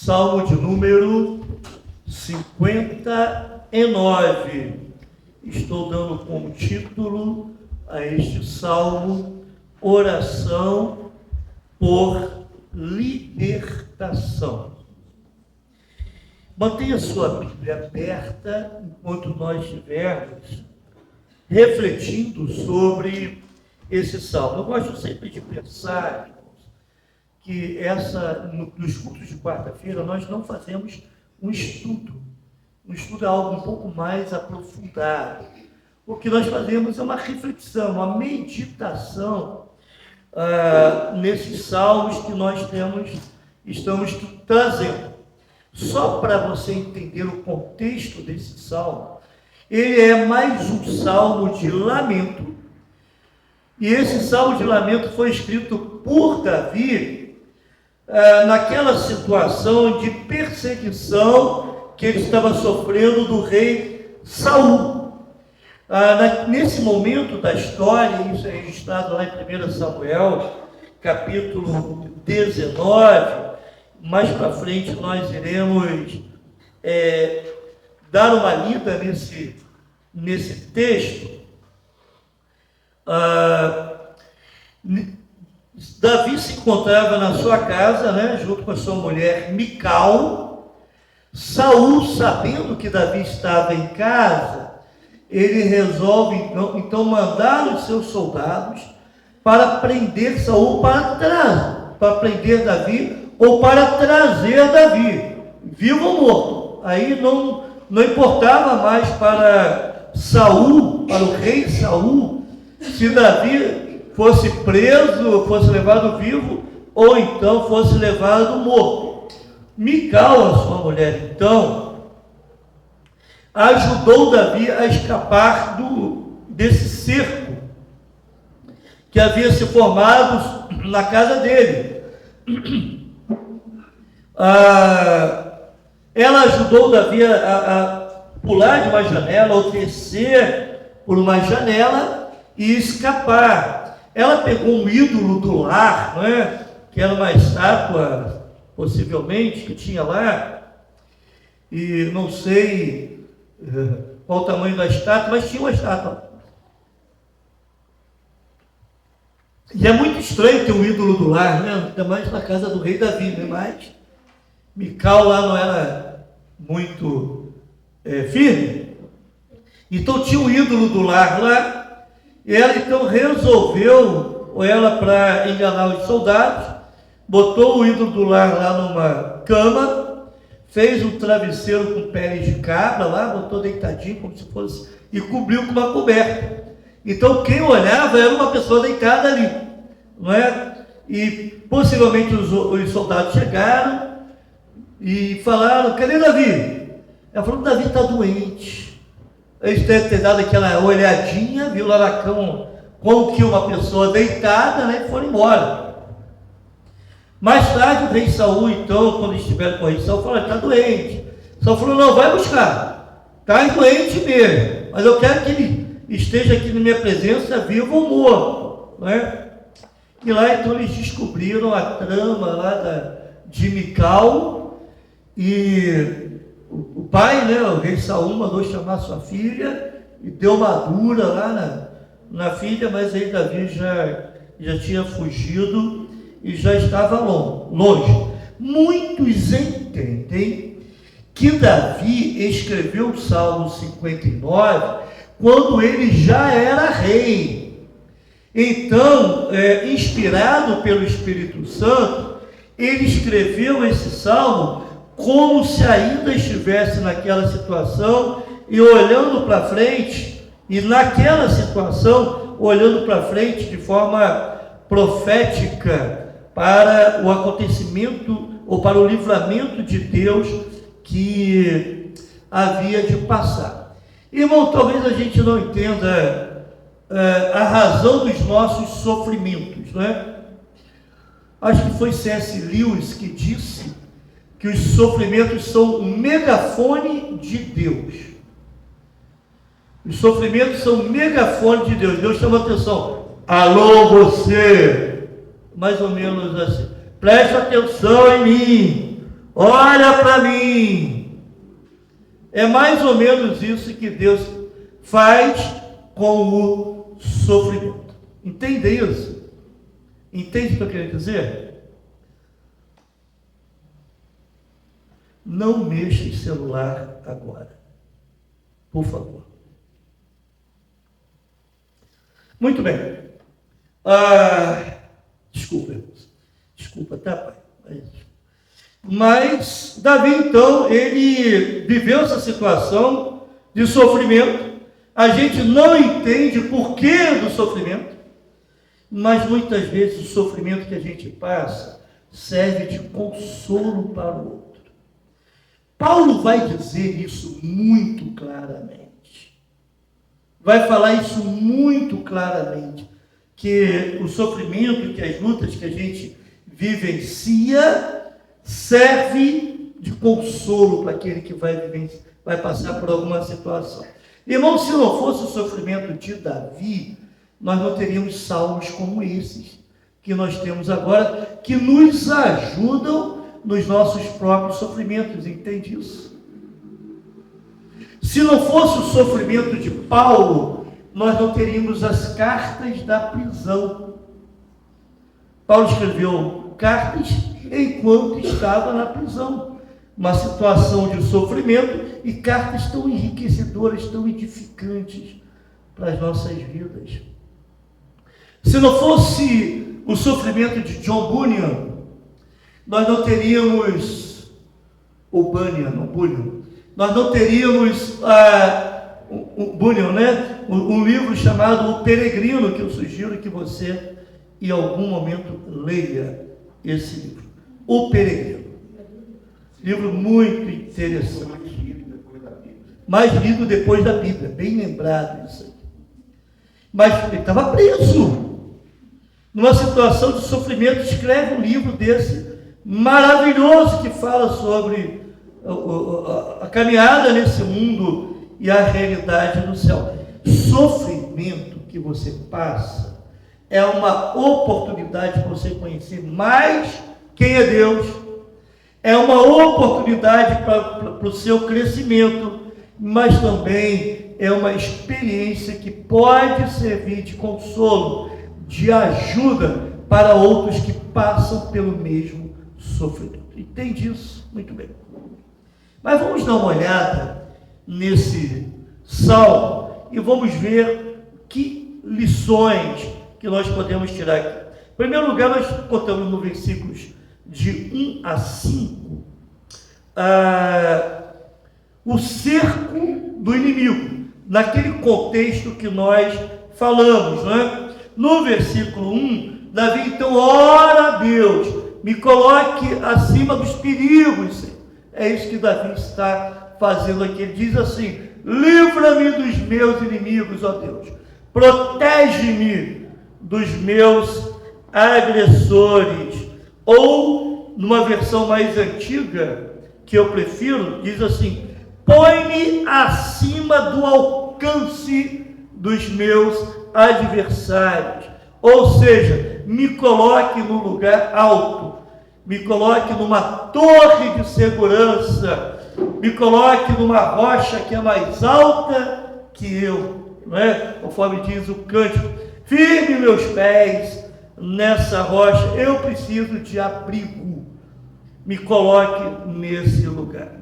Salmo de número 59. Estou dando como título a este salmo, Oração por Libertação. Mantenha sua Bíblia aberta enquanto nós estivermos refletindo sobre esse salmo. Eu gosto sempre de pensar, irmãos, que nos cultos de quarta-feira nós não fazemos um estudo. Um estudo é algo um pouco mais aprofundado. O que nós fazemos é uma reflexão, uma meditação nesses salmos que nós estamos trazendo. Só para você entender o contexto desse salmo, ele é mais um salmo de lamento. E esse salmo de lamento foi escrito por Davi naquela situação de perseguição que ele estava sofrendo do rei Saul. Nesse momento da história, isso é registrado lá em 1 Samuel, capítulo 19, mais para frente nós iremos dar uma lida nesse texto. Davi se encontrava na sua casa, junto com a sua mulher Mical. Saul, sabendo que Davi estava em casa, ele resolve então mandar os seus soldados para prender Saul, para prender Davi, ou para trazer Davi, vivo ou morto. Aí não importava mais para Saul, para o rei Saul, se Davi fosse preso, fosse levado vivo, ou então fosse levado morto. Mical, a sua mulher, então, ajudou Davi a escapar desse cerco que havia se formado na casa dele. Ela ajudou Davi a pular de uma janela, ou descer por uma janela e escapar. Ela pegou um ídolo do lar, que era uma estátua, possivelmente, que tinha lá, e não sei qual o tamanho da estátua, mas tinha uma estátua. E é muito estranho ter um ídolo do lar, ainda mais na casa do rei Davi, mas Mical lá não era muito firme. Então tinha um ídolo do lar lá, e ela então resolveu, ou ela para enganar os soldados, botou o ídolo do lar lá numa cama, fez um travesseiro com peles de cabra lá, botou deitadinho como se fosse, e cobriu com uma coberta. Então quem olhava era uma pessoa deitada ali, E possivelmente os soldados chegaram e falaram: cadê Davi? Ela falou: Davi está doente. Eles devem ter dado aquela olhadinha, viu lá na cama como que uma pessoa deitada, e foram embora. Mais tarde o rei Saul, então, quando estiveram com o rei Saul, falou: está doente. Saul falou: não, vai buscar. Está doente mesmo, mas eu quero que ele esteja aqui na minha presença, vivo ou morto. E lá então eles descobriram a trama lá de Mical, e o pai, o rei Saul, mandou chamar sua filha, e deu uma dura lá na filha, mas aí Davi já tinha fugido e já estava longe. Muitos entendem que Davi escreveu o Salmo 59 quando ele já era rei. Então, inspirado pelo Espírito Santo, ele escreveu esse salmo como se ainda estivesse naquela situação e olhando para frente, e naquela situação, olhando para frente de forma profética para o acontecimento ou para o livramento de Deus que havia de passar. Irmão, talvez a gente não entenda a razão dos nossos sofrimentos, Acho que foi C.S. Lewis que disse que os sofrimentos são um megafone de Deus. Os sofrimentos são um megafone de Deus. Deus chama atenção: alô, você! Mais ou menos assim: preste atenção em mim. olha para mim. É mais ou menos isso que Deus faz com o sofrimento. Entende isso? Entende o que eu quero dizer? Não mexa em celular agora, por favor. Muito bem. Desculpa, irmãos. Desculpa, tá, pai? Mas Davi, então, ele viveu essa situação de sofrimento. A gente não entende o porquê do sofrimento, mas muitas vezes o sofrimento que a gente passa serve de consolo para o outro. Paulo vai dizer isso muito claramente. Vai falar isso muito claramente. Que o sofrimento, que as lutas que a gente vivencia, serve de consolo para aquele que vai passar por alguma situação. Irmão, se não fosse o sofrimento de Davi, nós não teríamos salmos como esses que nós temos agora, que nos ajudam nos nossos próprios sofrimentos, entende isso? Se não fosse o sofrimento de Paulo, nós não teríamos as cartas da prisão. Paulo escreveu cartas enquanto estava na prisão, uma situação de sofrimento, e cartas tão enriquecedoras, tão edificantes para as nossas vidas. Se não fosse o sofrimento de John Bunyan, nós não teríamos nós não teríamos Bunyan, né? Um livro chamado O Peregrino, que eu sugiro que você em algum momento leia esse livro. O Peregrino. Livro muito interessante. Mais lido depois da Bíblia, bem lembrado isso aí. Mas ele estava preso. Numa situação de sofrimento, escreve um livro desse maravilhoso que fala sobre a caminhada nesse mundo e a realidade do céu. Sofrimento que você passa é uma oportunidade para você conhecer mais quem é Deus, é uma oportunidade para o seu crescimento, mas também é uma experiência que pode servir de consolo, de ajuda para outros que passam pelo mesmo sofrimento. Entende isso? Muito bem. Mas vamos dar uma olhada nesse salmo e vamos ver que lições que nós podemos tirar aqui. Em primeiro lugar, nós contamos no versículos de 1 a 5 o cerco do inimigo, naquele contexto que nós falamos, não é? No versículo 1, Davi então ora a Deus, me coloque acima dos perigos, Senhor. É isso que Davi está fazendo aqui. Ele diz assim: livra-me dos meus inimigos, ó Deus, protege-me dos meus agressores. Ou, numa versão mais antiga, que eu prefiro, diz assim: põe-me acima do alcance dos meus adversários. Ou seja, me coloque no lugar alto, me coloque numa torre de segurança, me coloque numa rocha que é mais alta que eu, não é? Conforme diz o cântico, firme meus pés nessa rocha, eu preciso de abrigo, me coloque nesse lugar.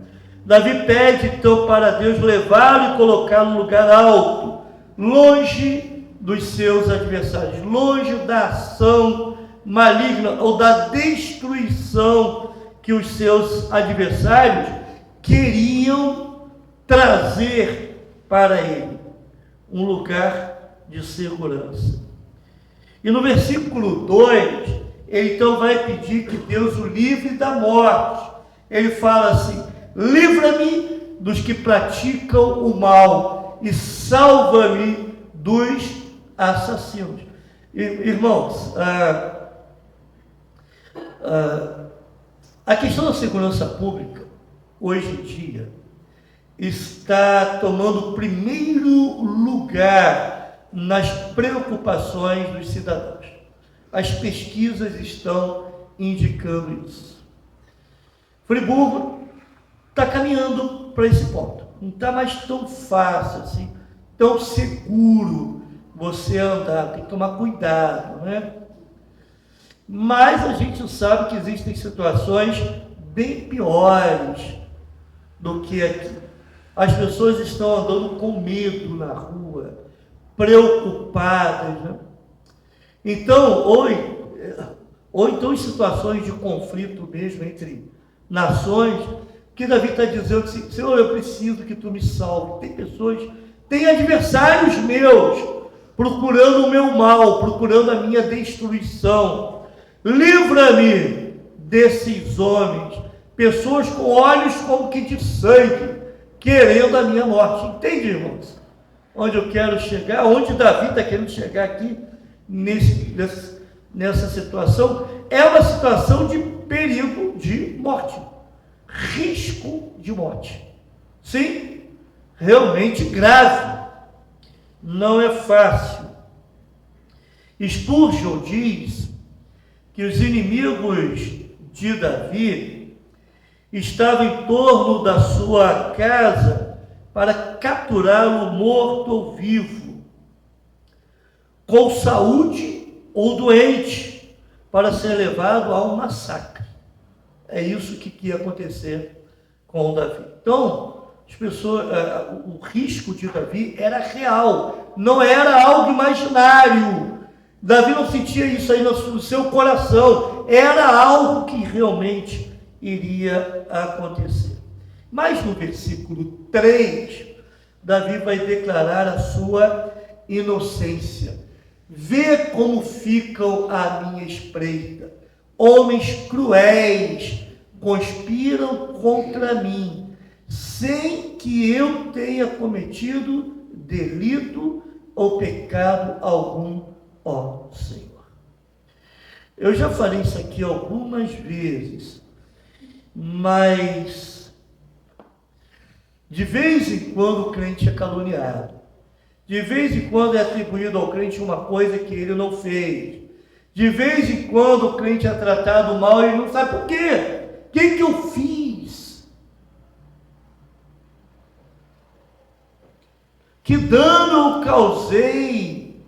Davi pede então para Deus levá-lo e colocá-lo no lugar alto, longe dos seus adversários, longe da ação maligna ou da destruição que os seus adversários queriam trazer para ele, um lugar de segurança. E no versículo 2, ele então vai pedir que Deus o livre da morte. Ele fala assim: livra-me dos que praticam o mal e salva-me dos assassinos. Irmãos, a questão da segurança pública, hoje em dia, está tomando o primeiro lugar nas preocupações dos cidadãos. As pesquisas estão indicando isso. Friburgo está caminhando para esse ponto. Não está mais tão fácil assim, tão seguro você andar, tem que tomar cuidado, né? Mas a gente sabe que existem situações bem piores do que aqui. As pessoas estão andando com medo na rua, preocupadas, né? Então, ou então em situações de conflito mesmo entre nações, que Davi está dizendo assim: Senhor, eu preciso que tu me salve. Tem pessoas, tem adversários meus, procurando o meu mal, procurando a minha destruição. Livra-me desses homens, pessoas com olhos como que de sangue, querendo a minha morte. Entende, irmãos? Onde eu quero chegar, onde Davi está querendo chegar aqui, nessa situação, é uma situação de perigo de morte, risco de morte. Sim, realmente grave. Não é fácil. Spurgeon diz que os inimigos de Davi estavam em torno da sua casa para capturá-lo morto ou vivo, com saúde ou doente, para ser levado ao massacre. É isso que ia acontecer com Davi. Então, as pessoas, o risco de Davi era real, não era algo imaginário. Davi não sentia isso aí no seu coração, era algo que realmente iria acontecer. Mas no versículo 3, Davi vai declarar a sua inocência. Vê como ficam à minha espreita. Homens cruéis conspiram contra mim, sem que eu tenha cometido delito ou pecado algum, ó Senhor. Eu já falei isso aqui algumas vezes, mas de vez em quando o crente é caluniado. De vez em quando é atribuído ao crente uma coisa que ele não fez. De vez em quando o crente é tratado mal e ele não sabe por quê. O que eu fiz? Que dano eu causei?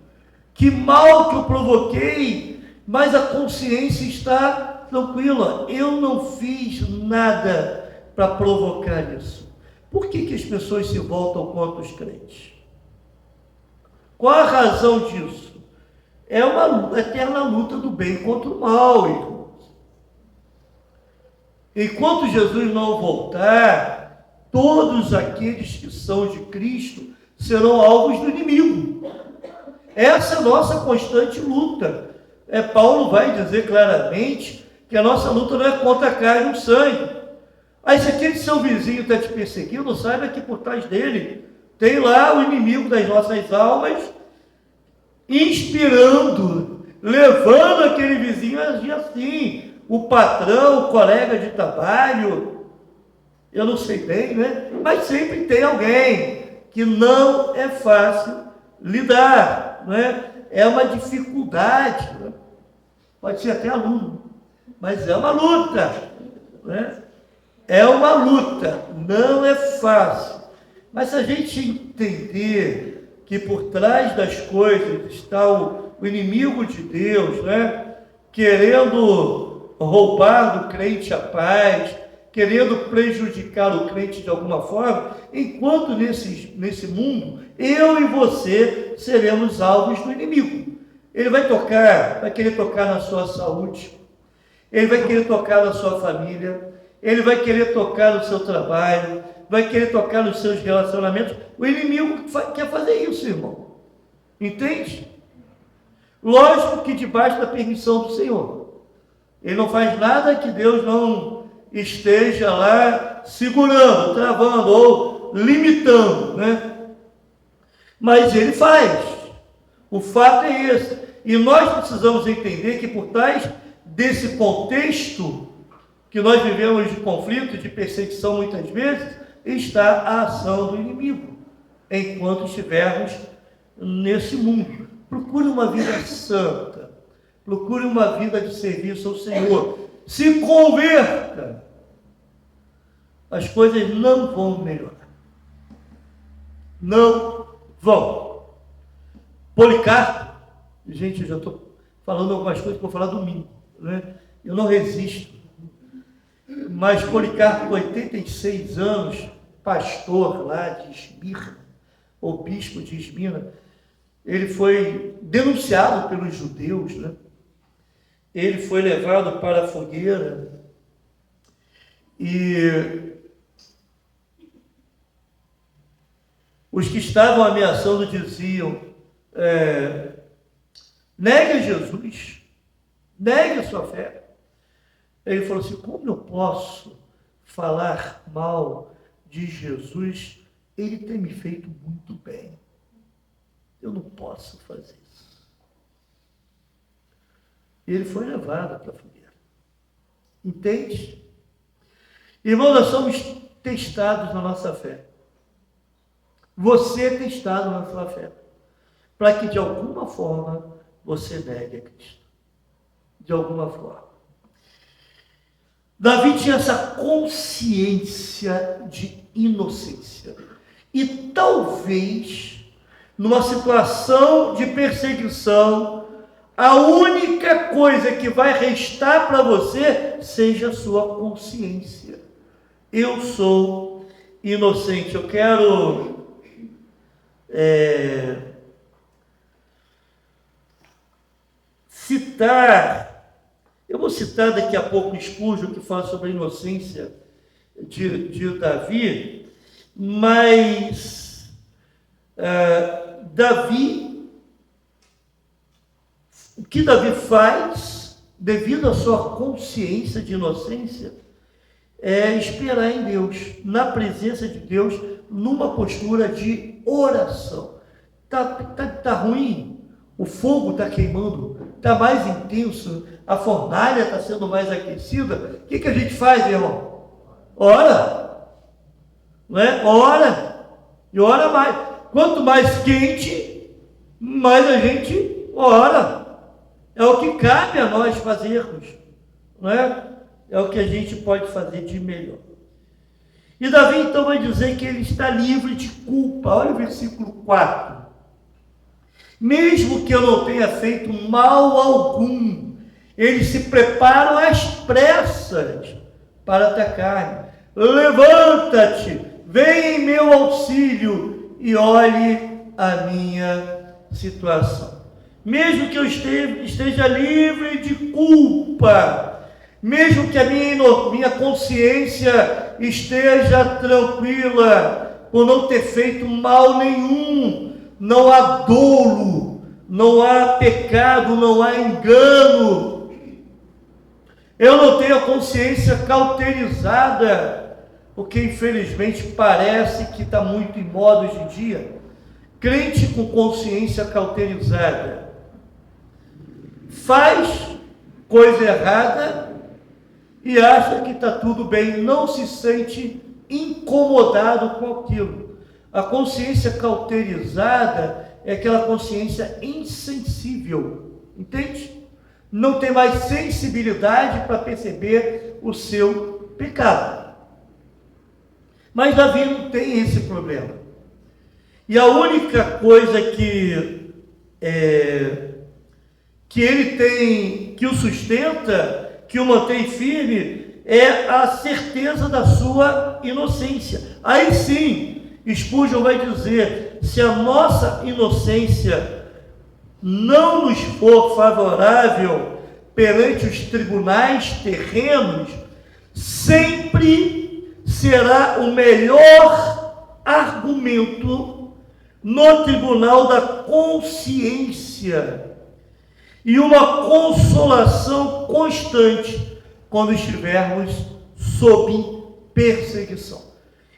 Que mal que eu provoquei? Mas a consciência está tranquila. Eu não fiz nada para provocar isso. Por que as pessoas se voltam contra os crentes? Qual a razão disso? É uma eterna luta do bem contra o mal, irmãos. Enquanto Jesus não voltar, todos aqueles que são de Cristo serão alvos do inimigo. Essa é a nossa constante luta. Paulo vai dizer claramente que a nossa luta não é contra a carne e o sangue. Aí se aquele seu vizinho está te perseguindo, saiba que por trás dele tem lá o inimigo das nossas almas, inspirando, levando aquele vizinho a agir assim. O patrão, o colega de trabalho, eu não sei bem, né? Mas sempre tem alguém que não é fácil lidar, né? É uma dificuldade, né? Pode ser até aluno, mas é uma luta, né? É uma luta, não é fácil. Mas se a gente entender que por trás das coisas está o inimigo de Deus, né? Querendo roubar do crente a paz, querendo prejudicar o crente de alguma forma, enquanto nesse mundo, eu e você seremos alvos do inimigo. Ele vai querer tocar na sua saúde, ele vai querer tocar na sua família, ele vai querer tocar no seu trabalho, vai querer tocar nos seus relacionamentos. O inimigo quer fazer isso, irmão. Entende? Lógico que debaixo da permissão do Senhor. Ele não faz nada que Deus não esteja lá segurando, travando ou limitando, né? Mas ele faz. O fato é esse. E nós precisamos entender que por trás desse contexto que nós vivemos de conflito, de perseguição muitas vezes, está a ação do inimigo, enquanto estivermos nesse mundo. Procure uma vida santa, procure uma vida de serviço ao Senhor, se converta, as coisas não vão melhorar. Não vão. Policarpo, gente, eu já estou falando algumas coisas que eu vou falar domingo, né? Eu não resisto. Mas Policarpo, com 86 anos, pastor lá de Esmirna, ou bispo de Esmirna, ele foi denunciado pelos judeus, né? Ele foi levado para a fogueira e os que estavam ameaçando diziam, negue a Jesus, negue a sua fé. Ele falou assim, como eu posso falar mal de Jesus? Ele tem me feito muito bem. Eu não posso fazer isso. E ele foi levado para a fogueira. Entende? Irmão, nós somos testados na nossa fé. Você é testado na sua fé. Para que de alguma forma você negue a Cristo. De alguma forma. Davi tinha essa consciência de inocência. E talvez, numa situação de perseguição, a única coisa que vai restar para você seja a sua consciência. Eu sou inocente. Eu quero eu vou citar daqui a pouco Spurgeon, que fala sobre a inocência de Davi, mas Davi, o que Davi faz, devido à sua consciência de inocência, é esperar em Deus, na presença de Deus, numa postura de oração. Tá ruim, o fogo está queimando, está mais intenso, a fornalha está sendo mais aquecida. O que a gente faz, irmão? Ora, não é? Ora, e ora mais. Quanto mais quente, mais a gente ora. É o que cabe a nós fazermos, não é? É o que a gente pode fazer de melhor. E Davi então vai dizer que ele está livre de culpa. Olha o versículo 4. Mesmo que eu não tenha feito mal algum, eles se preparam às pressas para atacar-me. Levanta-te, vem em meu auxílio e olhe a minha situação. Mesmo que eu esteja livre de culpa, mesmo que a minha consciência esteja tranquila por não ter feito mal nenhum, não há dolo, não há pecado, não há engano. Eu não tenho a consciência cauterizada, porque infelizmente parece que está muito em moda hoje em dia. Crente com consciência cauterizada faz coisa errada e acha que está tudo bem, não se sente incomodado com aquilo. A consciência cauterizada é aquela consciência insensível, entende? Não tem mais sensibilidade para perceber o seu pecado. Mas Davi não tem esse problema. E a única coisa que ele tem, que o sustenta, que o mantém firme, é a certeza da sua inocência. Aí sim, Spurgeon vai dizer, se a nossa inocência não nos for favorável perante os tribunais terrenos, sempre será o melhor argumento no tribunal da consciência e uma consolação constante quando estivermos sob perseguição.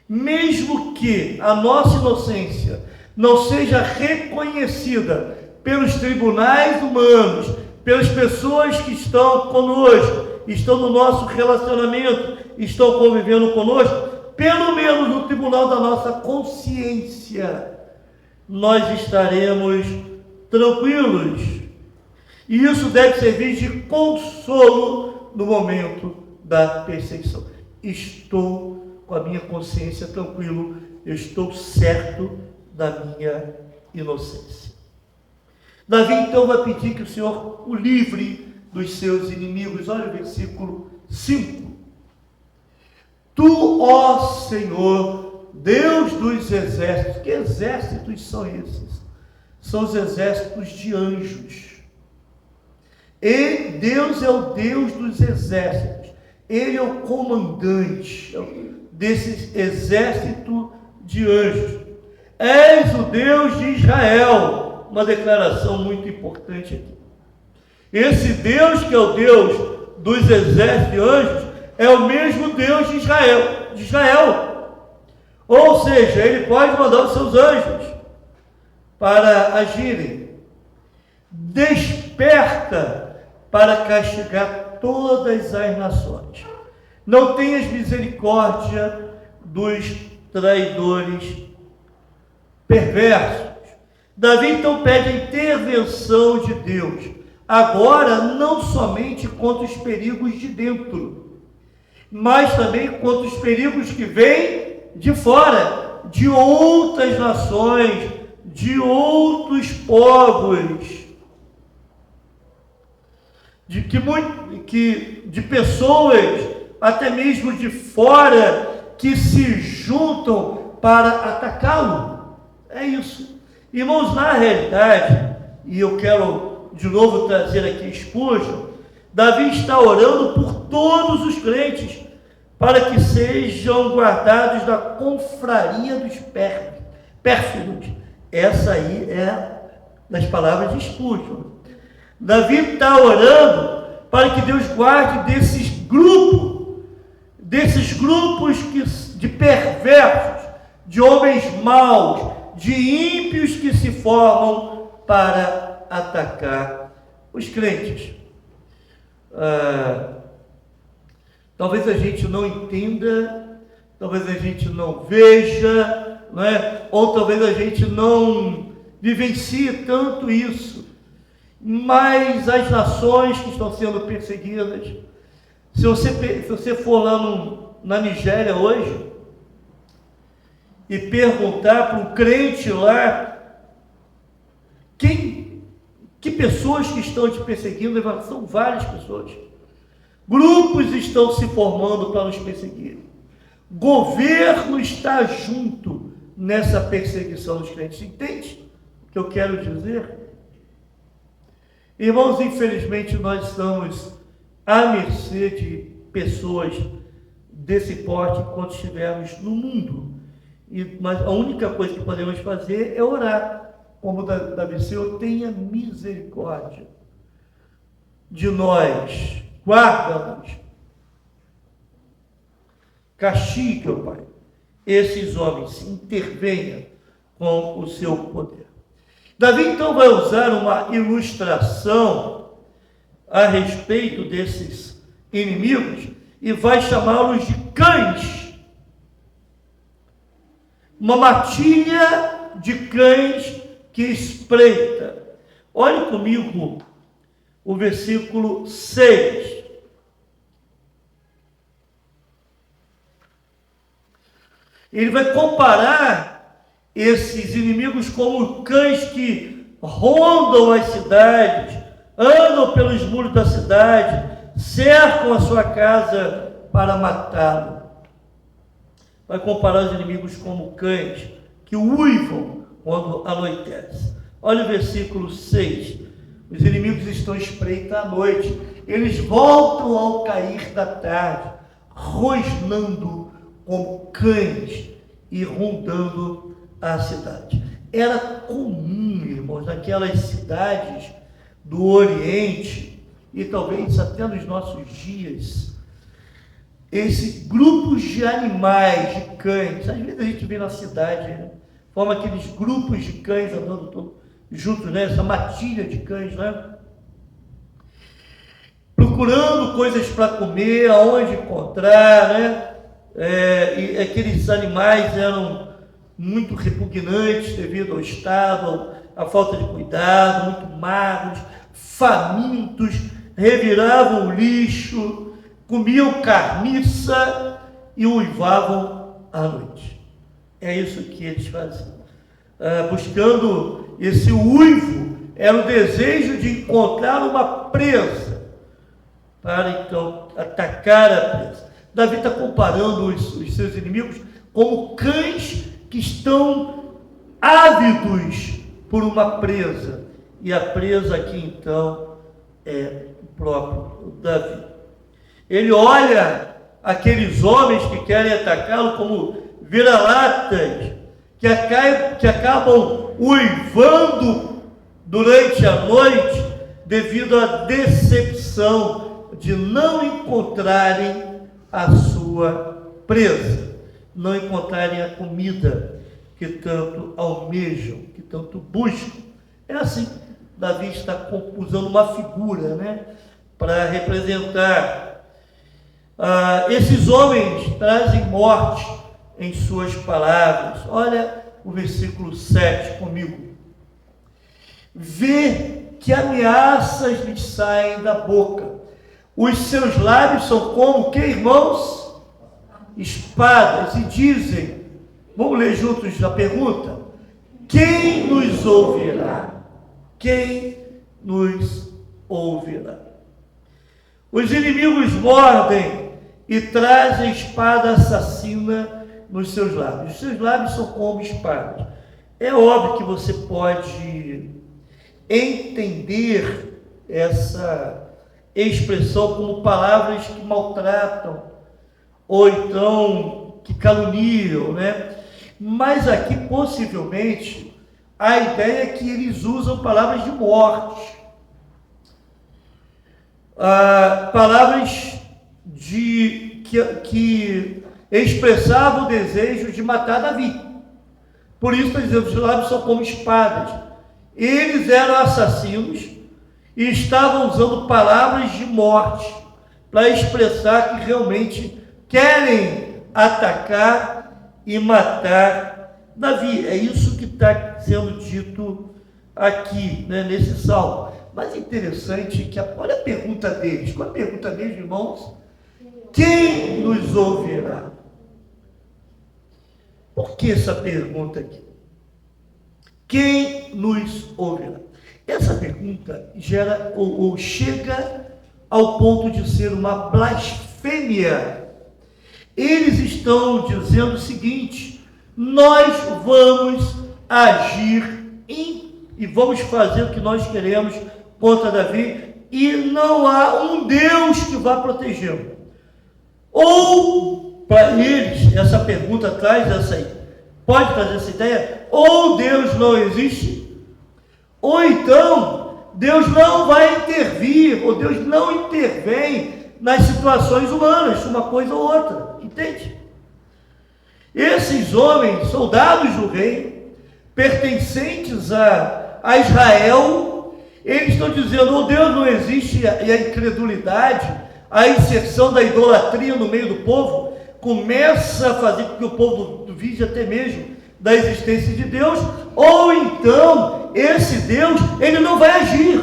Mesmo que a nossa inocência não seja reconhecida pelos tribunais humanos, pelas pessoas que estão conosco, estão no nosso relacionamento, estão convivendo conosco, pelo menos no tribunal da nossa consciência, nós estaremos tranquilos. E isso deve servir de consolo no momento da perseguição. Estou com a minha consciência tranquilo, eu estou certo da minha inocência. Davi então vai pedir que o Senhor o livre dos seus inimigos. Olha o versículo 5. Tu, ó Senhor, Deus dos exércitos. Que exércitos são esses? São os exércitos de anjos. E Deus é o Deus dos exércitos. Ele é o comandante desse exército de anjos. És o Deus de Israel. Uma declaração muito importante aqui. Esse Deus que é o Deus dos exércitos de anjos é o mesmo Deus de Israel. Ou seja, ele pode mandar os seus anjos para agirem. Desperta para castigar todas as nações. Não tenhas misericórdia dos traidores perversos. Davi então pede a intervenção de Deus. Agora, não somente contra os perigos de dentro, mas também contra os perigos que vêm de fora, de outras nações, de outros povos, de pessoas, até mesmo de fora, que se juntam para atacá-lo. É isso. Irmãos, na realidade, e eu quero de novo trazer aqui Spurgeon, Davi está orando por todos os crentes, para que sejam guardados da confraria dos pérfidos. Essa aí é das palavras de Spurgeon. Davi está orando para que Deus guarde desses grupos de perversos, de homens maus, de ímpios que se formam para atacar os crentes. Talvez a gente não entenda, talvez a gente não veja, não é? Ou talvez a gente não vivencie tanto isso, mas as nações que estão sendo perseguidas, se você for lá na Nigéria hoje e perguntar para um crente lá, que pessoas que estão te perseguindo, são várias pessoas. Grupos estão se formando para nos perseguir. Governo está junto nessa perseguição dos crentes. Entende o que eu quero dizer? Irmãos, infelizmente nós estamos à mercê de pessoas desse porte enquanto estivermos no mundo. Mas a única coisa que podemos fazer é orar. Como Davi, Senhor, tenha misericórdia de nós, guarda-nos, castigue, ó Pai, esses homens, intervenha com o seu poder. Davi então vai usar uma ilustração a respeito desses inimigos e vai chamá-los de cães, uma matilha de cães que espreita. Olhe comigo o versículo 6. Ele vai comparar esses inimigos como cães que rondam as cidades, andam pelos muros da cidade, cercam a sua casa para matá-lo. Vai comparar os inimigos como cães que uivam quando anoitece. Olha o versículo 6. Os inimigos estão espreita à noite. Eles voltam ao cair da tarde, rosnando como cães e rondando a cidade. Era comum, irmãos, naquelas cidades do Oriente, e talvez até nos nossos dias, esses grupos de animais, de cães. Às vezes a gente vê na cidade, né? Forma aqueles grupos de cães andando todos juntos, né? Essa matilha de cães, né? Procurando coisas para comer, aonde encontrar, né? E aqueles animais eram muito repugnantes devido ao estado, à falta de cuidado, muito magros, famintos, reviravam o lixo, comiam carniça e uivavam à noite. É isso que eles faziam. Buscando esse uivo, era o desejo de encontrar uma presa, para então atacar a presa. Davi está comparando os seus inimigos como cães que estão ávidos por uma presa. E a presa aqui então é o próprio Davi. Ele olha aqueles homens que querem atacá-lo como vira-latas, que acabam uivando durante a noite devido à decepção de não encontrarem a sua presa, não encontrarem a comida que tanto almejam, que tanto buscam. É assim, Davi está usando uma figura, para representar. Esses homens trazem morte em suas palavras. Olha o versículo 7 comigo. Vê que ameaças lhes saem da boca. Os seus lábios são como que, irmãos? Espadas. E dizem, vamos ler juntos a pergunta: quem nos ouvirá? Quem nos ouvirá? Os inimigos mordem e trazem espada assassina nos seus lábios. Os seus lábios são como espadas. É óbvio que você pode entender essa expressão como palavras que maltratam, ou então que caluniam, Mas aqui, possivelmente, a ideia é que eles usam palavras de morte. Palavras que expressavam o desejo de matar Davi. Por isso, está dizendo, os lábios são como espadas. Eles eram assassinos e estavam usando palavras de morte para expressar que realmente querem atacar e matar Davi. É isso que está sendo dito aqui, nesse salmo. Mas é interessante que, olha a pergunta deles. Qual é a pergunta deles, irmãos? Quem nos ouvirá? Por que essa pergunta aqui? Quem nos ouvirá? Essa pergunta gera ou chega ao ponto de ser uma blasfêmia. Eles estão dizendo o seguinte: nós vamos agir e vamos fazer o que nós queremos contra Davi, e não há um Deus que vá protegê-lo. Ou, para eles, essa pergunta pode trazer essa ideia: ou Deus não existe, ou então Deus não vai intervir, ou Deus não intervém nas situações humanas, uma coisa ou outra, entende? Esses homens, soldados do rei, pertencentes a Israel, eles estão dizendo: ou Deus não existe, e a incredulidade, a inserção da idolatria no meio do povo começa a fazer com que o povo duvide até mesmo da existência de Deus, ou então esse Deus, ele não vai agir,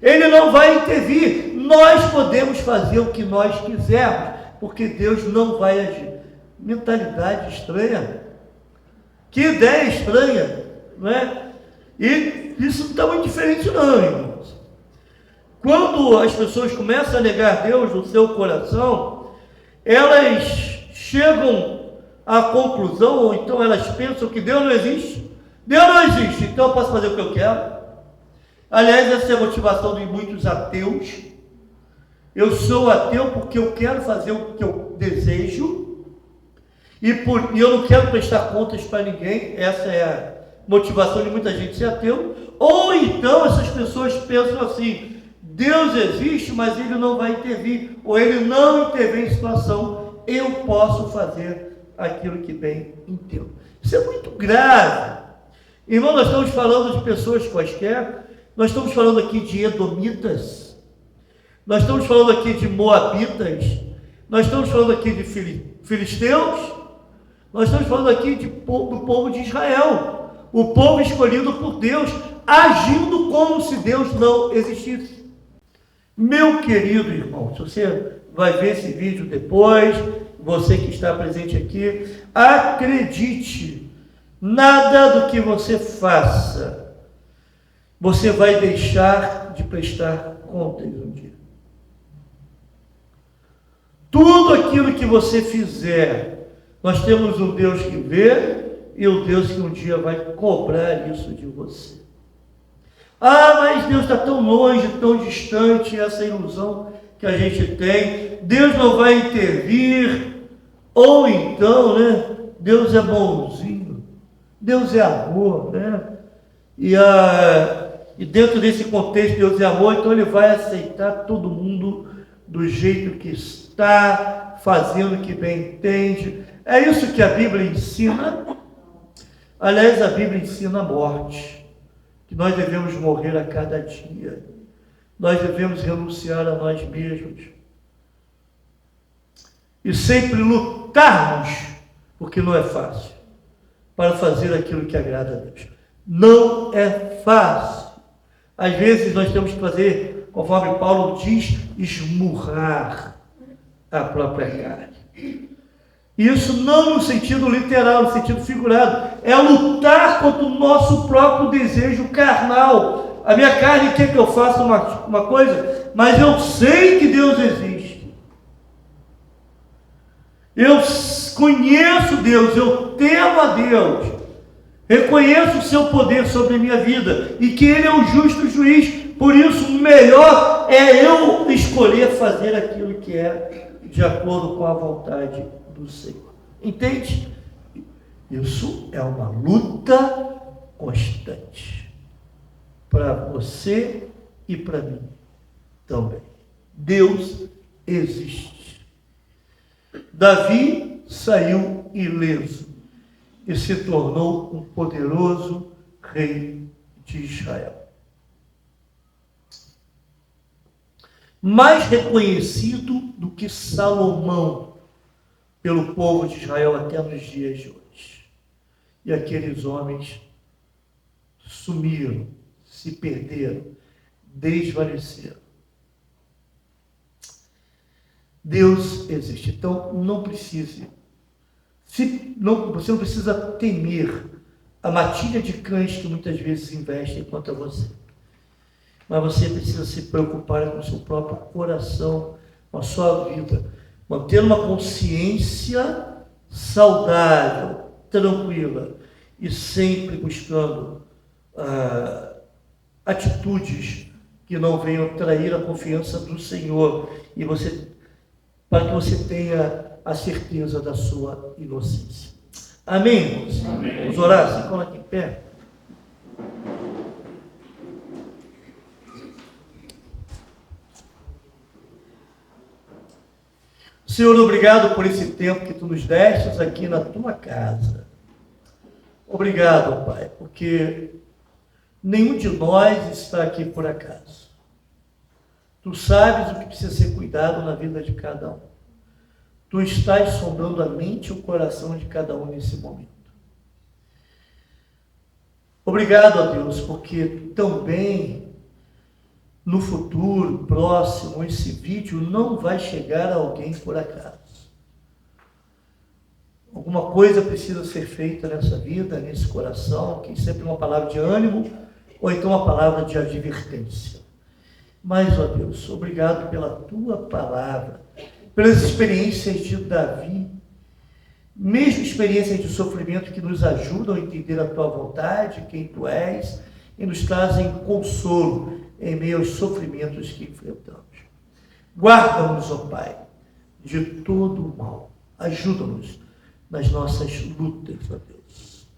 ele não vai intervir. Nós podemos fazer o que nós quisermos, porque Deus não vai agir. Mentalidade estranha, que ideia estranha, não é? E isso não está muito diferente não, irmãos. Quando as pessoas começam a negar Deus no seu coração, elas chegam à conclusão, ou então elas pensam que Deus não existe. Deus não existe, então eu posso fazer o que eu quero. Aliás, essa é a motivação de muitos ateus. Eu sou ateu porque eu quero fazer o que eu desejo, e eu não quero prestar contas para ninguém. Essa é a motivação de muita gente ser ateu. Ou então essas pessoas pensam assim: Deus existe, mas ele não vai intervir, ou ele não intervém em situação, eu posso fazer aquilo que bem entendo. Isso é muito grave. Irmão, nós estamos falando de pessoas quaisquer, nós estamos falando aqui de edomitas, nós estamos falando aqui de moabitas, nós estamos falando aqui de filisteus, nós estamos falando aqui do povo de Israel, o povo escolhido por Deus, agindo como se Deus não existisse. Meu querido irmão, se você vai ver esse vídeo depois, você que está presente aqui, acredite, nada do que você faça, você vai deixar de prestar contas um dia. Tudo aquilo que você fizer, nós temos um Deus que vê e o Deus que um dia vai cobrar isso de você. Ah, mas Deus está tão longe, tão distante, essa ilusão que a gente tem. Deus não vai intervir. Ou então, né? Deus é bonzinho. Deus é amor, né? E dentro desse contexto, Deus é amor, então Ele vai aceitar todo mundo do jeito que está, fazendo o que bem entende. É isso que a Bíblia ensina. Aliás, a Bíblia ensina a morte, que nós devemos morrer a cada dia. Nós devemos renunciar a nós mesmos. E sempre lutarmos, porque não é fácil, para fazer aquilo que agrada a Deus. Não é fácil. Às vezes nós temos que fazer, conforme Paulo diz, esmurrar a própria carne. Isso não no sentido literal, no sentido figurado. É lutar contra o nosso próprio desejo carnal. A minha carne quer que eu faça uma coisa, mas eu sei que Deus existe. Eu conheço Deus, eu temo a Deus. Reconheço o seu poder sobre a minha vida e que Ele é o justo juiz. Por isso, melhor é eu escolher fazer aquilo que é de acordo com a vontade do Senhor. Entende? Isso é uma luta constante para você e para mim também. Deus existe. Davi saiu ileso e se tornou um poderoso rei de Israel. Mais reconhecido do que Salomão pelo povo de Israel até nos dias de hoje. E aqueles homens sumiram, se perderam, desvaneceram. Deus existe. Então, você não precisa temer a matilha de cães que muitas vezes investem contra você. Mas você precisa se preocupar com o seu próprio coração, com a sua vida, manter uma consciência saudável, tranquila e sempre buscando atitudes que não venham trair a confiança do Senhor e para que você tenha a certeza da sua inocência. Amém, irmãos? Amém. Vamos orar? Se coloque em pé. Senhor, obrigado por esse tempo que Tu nos destes aqui na Tua casa. Obrigado, Pai, porque nenhum de nós está aqui por acaso. Tu sabes o que precisa ser cuidado na vida de cada um. Tu estás sondando a mente e o coração de cada um nesse momento. Obrigado a Deus, porque também no futuro próximo esse vídeo não vai chegar a alguém por acaso. Alguma coisa precisa ser feita nessa vida, nesse coração, que sempre uma palavra de ânimo ou então uma palavra de advertência. Mas, ó Deus, obrigado pela Tua palavra, pelas experiências de Davi, mesmo experiências de sofrimento que nos ajudam a entender a Tua vontade, quem Tu és, e nos trazem consolo em meio aos sofrimentos que enfrentamos. Guarda-nos, ó Pai, de todo o mal. Ajuda-nos nas nossas lutas, ó Deus.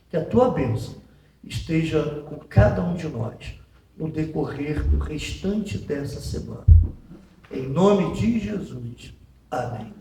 Que a Tua bênção esteja com cada um de nós no decorrer do restante dessa semana. Em nome de Jesus. Amém.